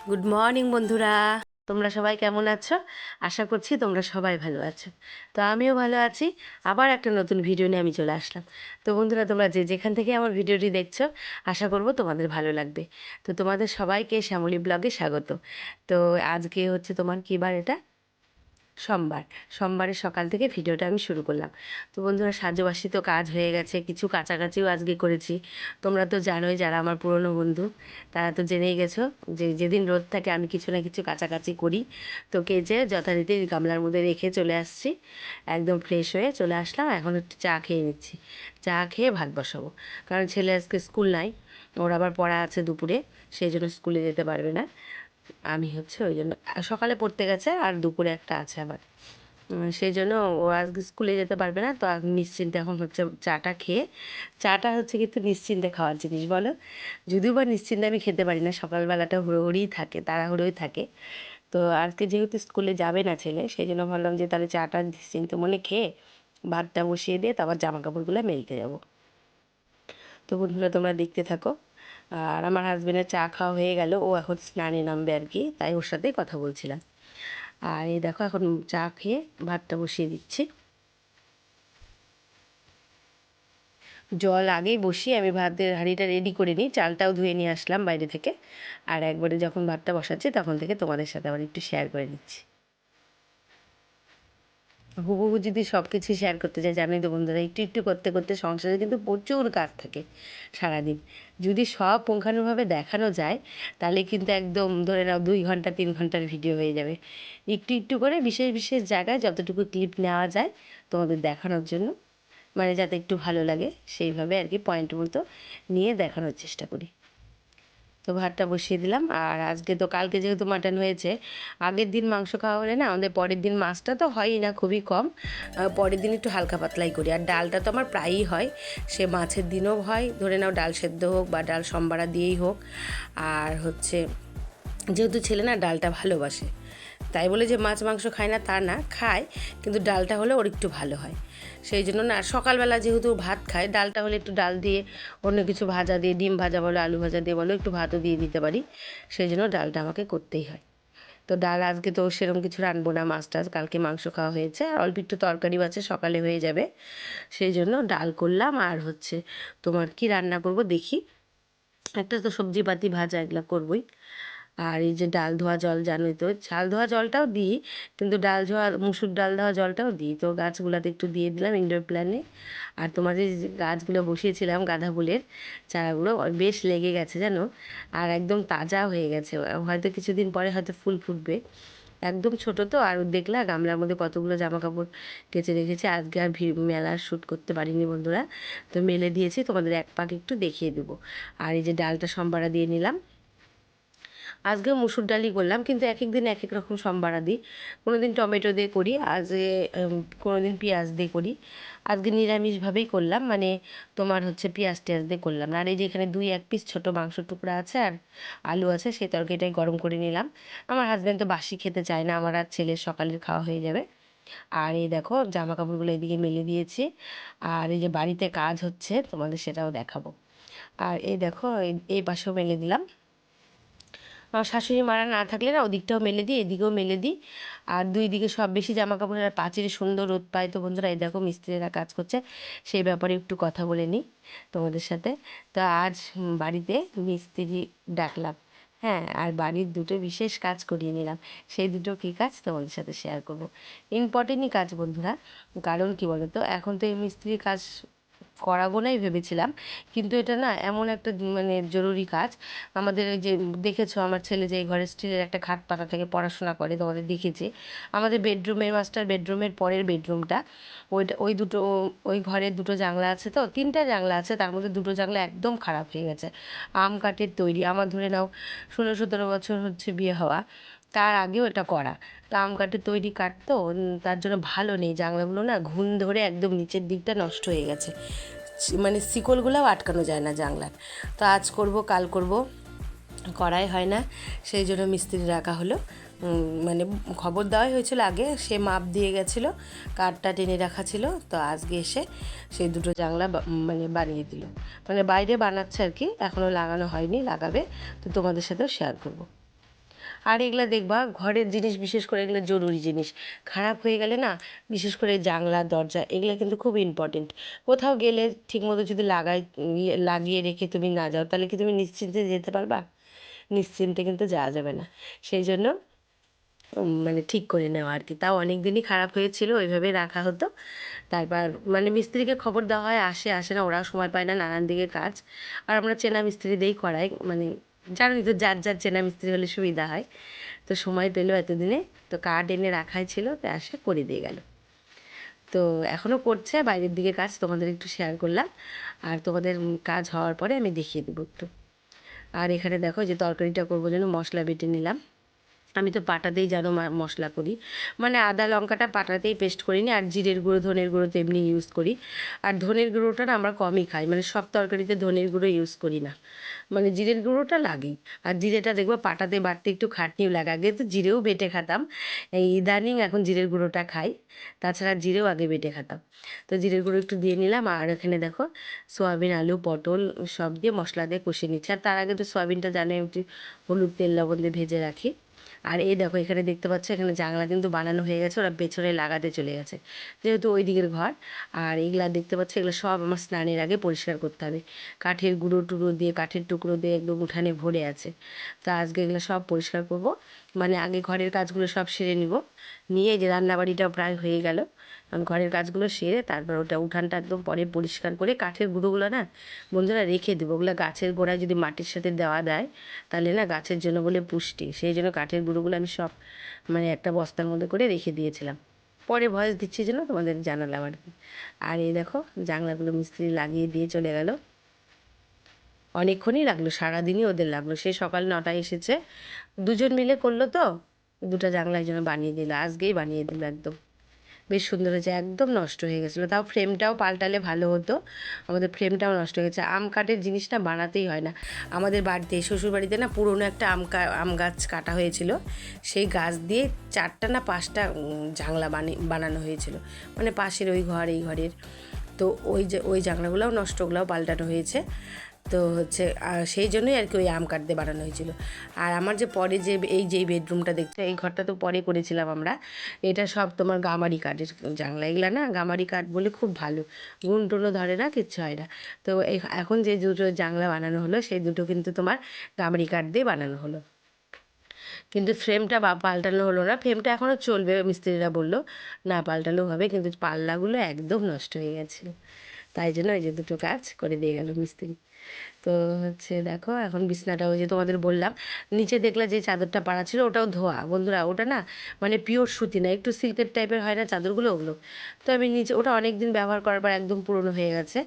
Good morning বন্ধুরা, তোমরা সবাই কেমন আছো? আশা করছি তোমরা সবাই ভালো আছো। তো আমিও ভালো আছি। আবার একটা নতুন ভিডিও নিয়ে আমি চলে আসলাম। তো বন্ধুরা, তোমরা যে যেখান থেকে আমার ভিডিওটি দেখছো, আশা করব তোমাদের ভালো লাগবে। তো তোমাদের সবাইকে শ্যামলী ব্লগে স্বাগত। তো আজকে হচ্ছে তোমার কী বার? এটা সোমবার। সোমবারের সকাল থেকে ভিডিওটা আমি শুরু করলাম। তো বন্ধুরা, সাজবাসি তো কাজ হয়ে গেছে, কিছু কাছাকাছিও আজকে করেছি। তোমরা তো জানোই, যারা আমার পুরনো বন্ধু তারা তো জেনেই গেছো যে যেদিন রোদ থাকে আমি কিছু না কিছু কাছাকাছি করি। তো কেচে যথারীতি গামলার মধ্যে রেখে চলে আসছি। একদম ফ্রেশ হয়ে চলে আসলাম। এখন একটু চা খেয়ে নিচ্ছি। চা খেয়ে ভাত বসাবো, কারণ ছেলে আজকে স্কুল নাই, ওর আবার পড়া আছে দুপুরে, সেই জন্য স্কুলে যেতে পারবে না। আমি হচ্ছে ওই জন্য সকালে পড়তে গেছে, আর দুপুরে একটা আছে আবার। সেই জন্য ও আজকে স্কুলে যেতে পারবে না। তো নিশ্চিন্তে এখন হচ্ছে চাটা খেয়ে, চাটা হচ্ছে কিন্তু নিশ্চিন্তে খাওয়ার জিনিস বলো। যদিও বা নিশ্চিন্তে আমি খেতে পারি না, সকালবেলাটা হুড়োহুড়িই থাকে, তাড়াহুড়োই থাকে। তো আজকে যেহেতু স্কুলে যাবে না ছেলে, সেই জন্য ভাবলাম যে তাহলে চাটা নিশ্চিন্তে মনে খেয়ে ভাতটা বসিয়ে দিয়ে তারপর জামা কাপড়গুলো মেলতে যাবো। তো বন্ধুরা, তোমরা দেখতে থাকো। আর আমার হাজবেন্ডের চা খাওয়া হয়ে গেল, ও এখন স্নানে নামবে আর কি, তাই ওর সাথেই কথা বলছিলাম। আর এই দেখো, এখন চা খেয়ে ভাতটা বসিয়ে দিচ্ছি। জল আগেই বসিয়ে আমি ভাতের হাঁড়িটা রেডি করে নিই, চালটাও ধুয়ে নিয়ে আসলাম বাইরে থেকে। আর একবারে যখন ভাতটা বসাচ্ছি তখন থেকে তোমাদের সাথে আবার একটু শেয়ার করে নিচ্ছি। হুবহু যদি সব কিছু শেয়ার করতে চাই, জানোই তো বন্ধুরা, একটু একটু করতে করতে সংসারে কিন্তু প্রচুর কাজ থাকে সারাদিন। যদি সব পুঙ্খানুভাবে দেখানো যায়, তাহলে কিন্তু একদম ধরে নাও 2 ঘন্টা 3 ঘন্টার ভিডিও হয়ে যাবে। একটু একটু করে বিশেষ বিশেষ জায়গায় যতটুকু ক্লিপ নেওয়া যায় তোমাদের দেখানোর জন্য, মানে যাতে একটু ভালো লাগে সেইভাবে আর কি, পয়েন্ট মতো নিয়ে দেখানোর চেষ্টা করি। তো ভাতটা বসিয়ে দিলাম। আর আজকে তো, কালকে যেহেতু মাটন হয়েছে, আগের দিন মাংস খাওয়া হলে না আমাদের পরের দিন মাছটা তো হয়ই না, খুবই কম। পরের দিন একটু হালকা পাতলাই করি। আর ডালটা তো আমার প্রায়ই হয়, সে মাছের দিনও হয়, ধরে নাও ডাল সেদ্ধ হোক বা ডাল সম্বারা দিয়েই হোক। আর হচ্ছে, যেহেতু ছেলে না ডালটা ভালোবাসে, তাই বলে যে মাছ মাংস খায় না তা না, খায়, কিন্তু ডালটা হলে ওর একটু ভালো হয়। সেই জন্য না, সকালবেলা যেহেতু ভাত খায়, ডালটা হলে একটু ডাল দিয়ে অন্য কিছু ভাজা দিয়ে, ডিম ভাজা বলো আলু ভাজা দিয়ে বলো, একটু ভাতও দিয়ে দিতে পারি। সেই জন্য ডালটা আমাকে করতেই হয়। তো ডাল আজকে তো সেরকম কিছু রানবো না, মাছ টাছ, কালকে মাংস খাওয়া হয়েছে, আর অল্প একটু তরকারি আছে, সকালে হয়ে যাবে। সেই জন্য ডাল করলাম। আর হচ্ছে তোমার কি রান্না করব দেখি, একটা তো সবজিপাতি ভাজা এগুলো করবই। আর এই যে ডাল ধোয়া জল, জানোই তো, চাল ধোয়া জলটাও দিই, কিন্তু ডাল ধোয়া মুসুর ডাল ধোয়া জলটাও দিই। তো গাছগুলোতে একটু দিয়ে দিলাম ইনডোর প্ল্যানে। আর তোমার যে গাছগুলো বসিয়েছিলাম গাঁদা ফুলের চারাগুলো, বেশ লেগে গেছে জানো, আর একদম তাজা হয়ে গেছে। হয়তো কিছুদিন পরে হয়তো ফুল ফুটবে। একদম ছোট তো, আর দেখলা গামলার মধ্যে কতগুলো জামা কাপড় কেচে রেখেছি। আজকে আর মেলার শ্যুট করতে পারিনি বন্ধুরা, তো মেলে দিয়েছি, তোমাদের এক পাক একটু দেখিয়ে দেবো। আর এই যে ডালটা সম্বারা দিয়ে নিলাম। আজকেও মুসুর ডালই করলাম, কিন্তু এক এক দিন এক এক রকম সম্বারা দিই। কোনো দিন টমেটো দিয়ে করি, কোনো দিন পেঁয়াজ দিয়ে করি। আজকে নিরামিষভাবেই করলাম, মানে তোমার হচ্ছে পেঁয়াজ টেয়াজ দিয়ে করলাম না। আর এই যে এখানে 2-1 পিস ছোটো মাংসর টুকরা আছে, আর আলু আছে, সেই তরকারিটাই গরম করে নিলাম। আমার হাজব্যান্ড তো বাসি খেতে চায় না, আমার আর ছেলের সকালের খাওয়া হয়ে যাবে। আর এই দেখো জামা কাপড়গুলো এদিকে মেলে দিয়েছি। আর এই যে বাড়িতে কাজ হচ্ছে, তোমাদের সেটাও দেখাবো। আর এই দেখো, এই পাশেও মেলে দিলাম। আমার শাশুড়ি মারা না থাকলে না, ওদিকটাও মেলে দিই, এদিকেও মেলে দিই। আর দুই দিকে সব বেশি জামা কাপড়ের, আর পাঁচিলে সুন্দর রোদ পায়। তো বন্ধুরা, এই দেখো মিস্ত্রিরা কাজ করছে, সেই ব্যাপারে একটু কথা বলে নিই তোমাদের সাথে। তো আজ বাড়িতে মিস্ত্রি ডাকলাম। হ্যাঁ, আর বাড়ির দুটো বিশেষ কাজ করিয়ে নিলাম। সেই দুটো কী কাজ তোমাদের সাথে শেয়ার করব। ইম্পর্টেন্টই কাজ বন্ধুরা। কারণ কি বলো তো, এখন তো এই মিস্ত্রির কাজ করাবো নাই ভেবেছিলাম, কিন্তু এটা না এমন একটা মানে জরুরি কাজ। আমাদের এই যে দেখেছো, আমার ছেলে যে ঘরে স্টিলের একটা খাট পাতা থেকে পড়াশোনা করে, তোমাদের দেখেছি। আমাদের বেডরুমের, মাস্টার বেডরুমের পরের বেডরুমটা, ওই দুটো, ওই ঘরের দুটো জানলা আছে, তো 3টা জানলা আছে, তার মধ্যে দুটো জানলা একদম খারাপ হয়ে গেছে। আম কাঠের তৈরি, আমার ধরে নাও 16-17 বছর হচ্ছে বিয়ে হওয়া, তার আগেও এটা করা। তো আম কাঠের তৈরি কাঠ তো, তার জন্য ভালো নেই, জানলাগুলো না ঘুণ ধরে একদম নিচের দিকটা নষ্ট হয়ে গেছে, মানে শিকলগুলোও আটকানো যায় না জানলার। তো আজ করব কাল করব, করাই হয় না। সেই জন্য মিস্ত্রি রাখা হলো। মানে খবর দেওয়াই হয়েছিল আগে, সে মাপ দিয়ে গেছিলো, কাঠটা টেনে রাখা ছিল। তো আজকে এসে সেই দুটো জানলা মানে বানিয়ে দিল, মানে বাইরে বানাচ্ছে আর কি, এখনও লাগানো হয়নি, লাগাবে। তো তোমাদের সাথেও শেয়ার করব। আর এগুলা দেখবা ঘরের জিনিস, বিশেষ করে এগুলো জরুরি জিনিস, খারাপ হয়ে গেলে না, বিশেষ করে জানলা দরজা এগুলো কিন্তু খুব ইম্পর্টেন্ট। কোথাও গেলে ঠিকমতো যদি লাগিয়ে রেখে তুমি না যাও, তাহলে কি তুমি নিশ্চিন্তে যেতে পারবা? নিশ্চিন্তে কিন্তু যাওয়া যাবে না। সেই জন্য মানে ঠিক করে নেওয়া আর কি। তাও অনেক দিনই খারাপ হয়েছিল, ওইভাবেই রাখা হতো। তারপর মানে মিস্ত্রিকে খবর দেওয়া হয়, আসে আসে না, ওরাও সময় পায় না, নানান দিকে কাজ। আর আমরা চেনা মিস্ত্রি দিয়েই করাই, মানে জানোই তো, যার যার চেনা মিস্ত্রি হলে সুবিধা হয়। তো সময় পেলো এতদিনে, তো কাঠ এনে রাখাই ছিল, তো আসে করে দিয়ে গেল। তো এখনও করছে বাইরের দিকে কাজ, তোমাদের একটু শেয়ার করলাম। আর তোমাদের কাজ হওয়ার পরে আমি দেখিয়ে দেবো একটু। আর এখানে দেখো যে তরকারিটা করবো জন্য মশলা বেটে নিলাম। আমি তো পাটাতেই যেন মশলা করি, মানে আদা লঙ্কাটা পাটাতেই পেস্ট করিনি, আর জিরের গুঁড়ো ধনের গুঁড়ো তো এমনি ইউজ করি। আর ধনের গুঁড়োটা না আমরা কমই খাই, মানে সব তরকারিতে ধনের গুঁড়ো ইউজ করি না, মানে জিরের গুঁড়োটা লাগেই। আর জিরেটা দেখবো পাটাতে বাটতে একটু খাটনিও লাগে, আগে তো জিরেও বেটে খেতাম, এই ইদানিং এখন জিরের গুঁড়োটা খাই, তাছাড়া জিরেও আগে বেটে খেতাম। তো জিরের গুঁড়ো একটু দিয়ে নিলাম। আর এখানে দেখো সোয়াবিন, আলু, পটল সব দিয়ে মশলা দিয়ে কষিয়ে নিচ্ছি। আর তার আগে তো সোয়াবিনটা জানো একটু হলুদ তেল লবণ দিয়ে ভেজে রাখি। আর এই দেখো এখানে দেখতে পাচ্ছ, এখানে জানলা কিন্তু বানানো হয়ে গেছে, ওরা পেছনে লাগাতে চলে গেছে, যেহেতু ওই দিকের ঘর। আর এগুলা দেখতে পাচ্ছ, এগুলো সব আমার স্নানের আগে পরিষ্কার করতে হবে। কাঠের গুঁড়ো টুড়ো দিয়ে, কাঠের টুকরো দিয়ে একদম উঠানে ভরে আছে। তো আজকে এগুলো সব পরিষ্কার করব, মানে আগে ঘরের কাজগুলো সব সেরে নিব, নিয়ে যে রান্নাবাড়িটাও প্রায় হয়ে গেল, ঘরের কাজগুলো সেরে তারপর ওটা উঠানটা একদম পরে পরিষ্কার করে কাঠের গুঁড়োগুলো না বন্ধুরা রেখে দেবো। ওগুলো গাছের গোড়ায় যদি মাটির সাথে দেওয়া দেয়, তাহলে না গাছের জন্য বলে পুষ্টি, সেই জন্য কাঠের গুঁড়োগুলো আমি সব মানে একটা বস্তার মধ্যে করে রেখে দিয়েছিলাম। পরে ভয়েস দিচ্ছি জন্য তোমাদের জানালাম আর কি। আর এই দেখো জানলাগুলো মিস্ত্রি লাগিয়ে দিয়ে চলে গেল, অনেকক্ষণই লাগলো, সারাদিনই ওদের লাগলো, সে সকাল 9টায় এসেছে, দুজন মিলে করলো তো, দুটো জানলা এই জন্য বানিয়ে দিল, আজকেই বানিয়ে দিল একদম। বেশ সুন্দর হয়েছে, একদম নষ্ট হয়ে গেছিলো, তাও ফ্রেমটাও পাল্টালে ভালো হতো, আমাদের ফ্রেমটাও নষ্ট হয়ে গেছে। আম কাঠের জিনিসটা বানাতেই হয় না। আমাদের বাড়িতে শ্বশুরবাড়িতে না পুরোনো একটা আম গাছ কাটা হয়েছিল, সেই গাছ দিয়ে 4টা না 5টা জানলা বানানো হয়েছিল, মানে পাশের ওই ঘর এই ঘরের। তো ওই জানলাগুলোও নষ্ট, ওগুলোও পাল্টানো হয়েছে। তো হচ্ছে সেই জন্যই আর কি ওই আম কাঠ দিয়ে বানানো হয়েছিল। আর আমার যে পরে যেই বেডরুমটা দেখছো, এই ঘরটা তো পরে করেছিলাম আমরা, এটা সব তোমার গামারি কাঠের জানলা, এগুলো না গামারি কাঠ বলে খুব ভালো, গুণ টুনো ধরে না, কিচ্ছু হয় না। তো এখন যে দুটো জানলা বানানো হলো, সেই দুটো কিন্তু তোমার গামারি কাঠ দিয়ে বানানো হলো, কিন্তু ফ্রেমটা পাল্টানো হলো না। ফ্রেমটা এখনও চলবে, মিস্ত্রিরা বললো না পাল্টালেও হবে, কিন্তু পাল্লাগুলো একদম নষ্ট হয়ে গেছিলো, তাই জন্য এই যে দুটো কাজ করে দিয়ে গেল মিস্ত্রি। তো হচ্ছে দেখো এখন বিছনাটা, ওই যে তোমাদের বললাম নিচে দেখলে যে চাদরটা পাড়া ছিল, ওটাও ধোয়া বন্ধুরা, ওটা না মানে পিওর সুতি না, একটু সিল্কের টাইপের হয় না চাদরগুলো, ওগুলো। তো আমি নিচে, ওটা অনেক দিন ব্যবহার করার পর একদম পুরনো হয়ে গেছে,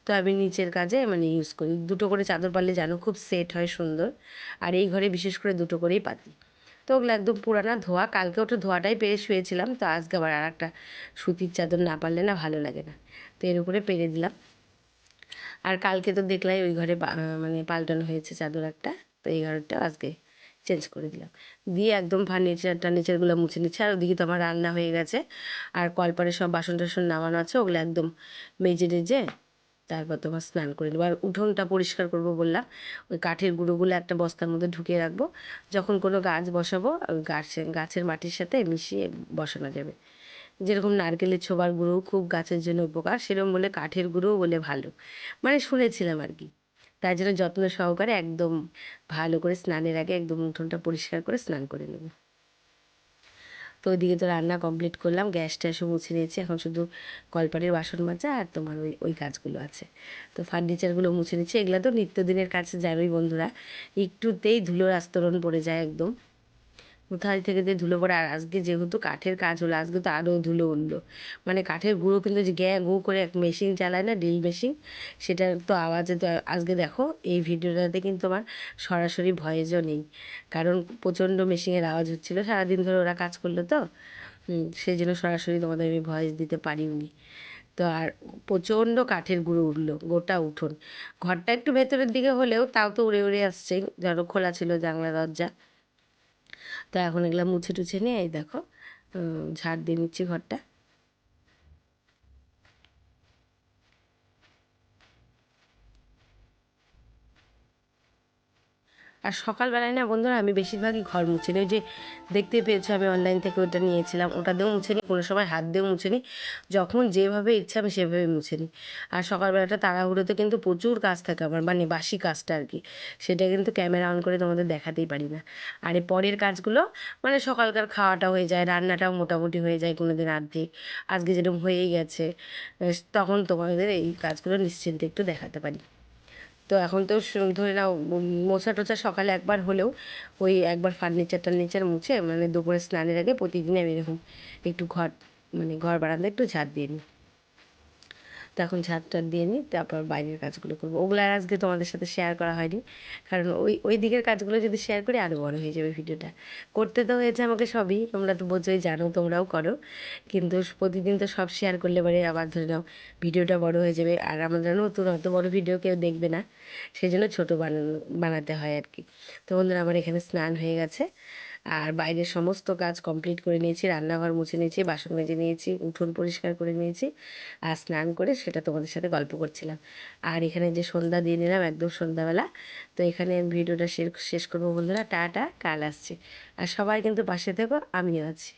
তো আমি নিচের কাজে মানে ইউজ করি, দুটো করে চাদর পারলে জানো খুব সেট হয় সুন্দর। আর এই ঘরে বিশেষ করে দুটো করেই পাতি। তো ওগুলো একদম পুরানা ধোয়া, কালকে ওটা ধোয়াটাই পেরে শুয়েছিলাম, তো আজকে আবার আর একটা সুতির চাদর না পারলে না ভালো লাগে না, তো এর উপরে পেরে দিলাম। আর কালকে তো দেখলাই ওই ঘরে মানে পাল্টানো হয়েছে চাদর একটা, তো এই ঘরটা আজকে চেঞ্জ করে দিলাম, দিয়ে একদম ফার্নিচারগুলো মুছে নিচ্ছে। আর ওদিকে তো আমার রান্না হয়ে গেছে, আর কলপারে সব বাসন টাসন নামানো আছে, ওগুলো একদম মেজে টেজে তারপর তোমার স্নান করে নেবো। আর উঠোনটা পরিষ্কার করব বললাম, ওই কাঠের গুঁড়োগুলো একটা বস্তার মধ্যে ঢুকিয়ে রাখবো, যখন কোনো গাছ বসাবো ওই গাছের মাটির সাথে মিশিয়ে বসানো যাবে। যেরকম নারকেলের ছোবার গুঁড়ো খুব গাছের জন্য উপকার, সেরকম বলে কাঠের গুঁড়োও বলে ভালো, মানে শুনেছিলাম আর কি। তাই জন্য যত্ন সহকারে একদম ভালো করে স্নানের আগে একদম উঠোনটা পরিষ্কার করে স্নান করে নেব। তো ওইদিকে তো রান্না কমপ্লিট করলাম, গ্যাস ট্যাসও মুছে নিয়েছি, এখন শুধু কলপাড়ের বাসন মাজা আর তোমার ওই ওই কাজগুলো আছে। তো ফার্নিচারগুলো মুছে নিচ্ছি, এগুলো তো নিত্যদিনের কাজ জানোই বন্ধুরা, একটুতেই ধুলোর আস্তরণ পড়ে যায় একদম, কোথায় থেকে যে ধুলো পড়ে। আর আজকে যেহেতু কাঠের কাজ হলো, আজকে তো আরও ধুলো উঠলো, মানে কাঠের গুঁড়ো কিন্তু যে গ্যাঁ গু করে এক মেশিন চালায় না, ড্রিল মেশিন, সেটার তো আওয়াজে তো আজকে দেখো এই ভিডিওটাতে কিন্তু আমার সরাসরি ভয়েসও নেই, কারণ প্রচণ্ড মেশিনের আওয়াজ হচ্ছিলো, সারাদিন ধরে ওরা কাজ করলো তো, সেই জন্য সরাসরি তোমাদের আমি ভয়েস দিতে পারিনি। তো আর প্রচণ্ড কাঠের গুঁড়ো উঠলো গোটা উঠোন, ঘরটা একটু ভেতরের দিকে হলেও তাও তো উড়ে উড়ে আসছে, ধরো খোলা ছিল জানলা দরজা। তো এখন এগুলো মুছে টুছে নিয়ে এই দেখো ঝাড় দিয়ে নিচ্ছি ঘরটা। আর সকালবেলায় না বন্ধুরা আমি বেশিরভাগই ঘর মুছি নিই। ওই যে দেখতে পেয়েছো আমি অনলাইন থেকে ওটা নিয়েছিলাম, ওটা দিয়েও মুছে নিই, কোনো সময় হাত দিয়েও মুছে নিই। যখন যেভাবে ইচ্ছা আমি সেভাবে মুছে নিই। আর সকালবেলাটা তাড়াহুড়োতে কিন্তু প্রচুর কাজ থাকে আমার, মানে বাসি কাজটা আর কি, সেটা কিন্তু ক্যামেরা অন করে তোমাদের দেখাতেই পারি না। আর এই পরের কাজগুলো মানে সকালকার খাওয়াটা হয়ে যায়, রান্নাটাও মোটামুটি হয়ে যায় কোনো দিন অর্ধেক, আজকে যেরকম হয়েই গেছে। তখন তোমাদের এই কাজগুলো নিশ্চিন্তে একটু দেখাতে পারি। তো এখন তো ধরে নাও মোছা টোছা সকালে একবার হলেও ওই একবার ফার্নিচার টার্নিচার মুছে মানে দুপুরে স্নানের আগে প্রতিদিন আমি এরকম একটু ঘর মানে ঘর বারান্দা একটু ঝাড় দিয়ে নিই। তো এখন ঝাড় টাড় দিয়ে নিই, তারপর বাইরের কাজগুলো করবো। ওগুলো আর আজকে তোমাদের সাথে শেয়ার করা হয়নি, কারণ ওই দিকের কাজগুলো যদি শেয়ার করি আরও বড় হয়ে যাবে ভিডিওটা। করতে তো হয়েছে আমাকে সবই, তোমরা তো বোঝোই, জানো, তোমরাও করো, কিন্তু প্রতিদিন তো সব শেয়ার করলে পরে আবার ধরে নাও ভিডিওটা বড় হয়ে যাবে, আর আমাদের নতুন অত বড় ভিডিও কেউ দেখবে না, সেই জন্য ছোটো বানাতে হয় আর কি। তো বন্ধুরা আমার এখানে স্নান হয়ে গেছে, আর বাইরের সমস্ত কাজ কমপ্লিট করে নিয়েছি, রান্নাঘর মুছে নিয়েছি, বাসন মেজে নিয়েছি, উঠোন পরিষ্কার করে নিয়েছি, আর স্নান করে সেটা তোমাদের সাথে গল্প করছিলাম। আর এখানে যে সন্ধ্যা দিয়ে নিলাম একদম সন্ধ্যাবেলা। তো এখানে ভিডিওটা শেষ করবো বন্ধুরা, টাটা, কাল আসছি। আর সবাই কিন্তু পাশে থেকো, আমিও আছি।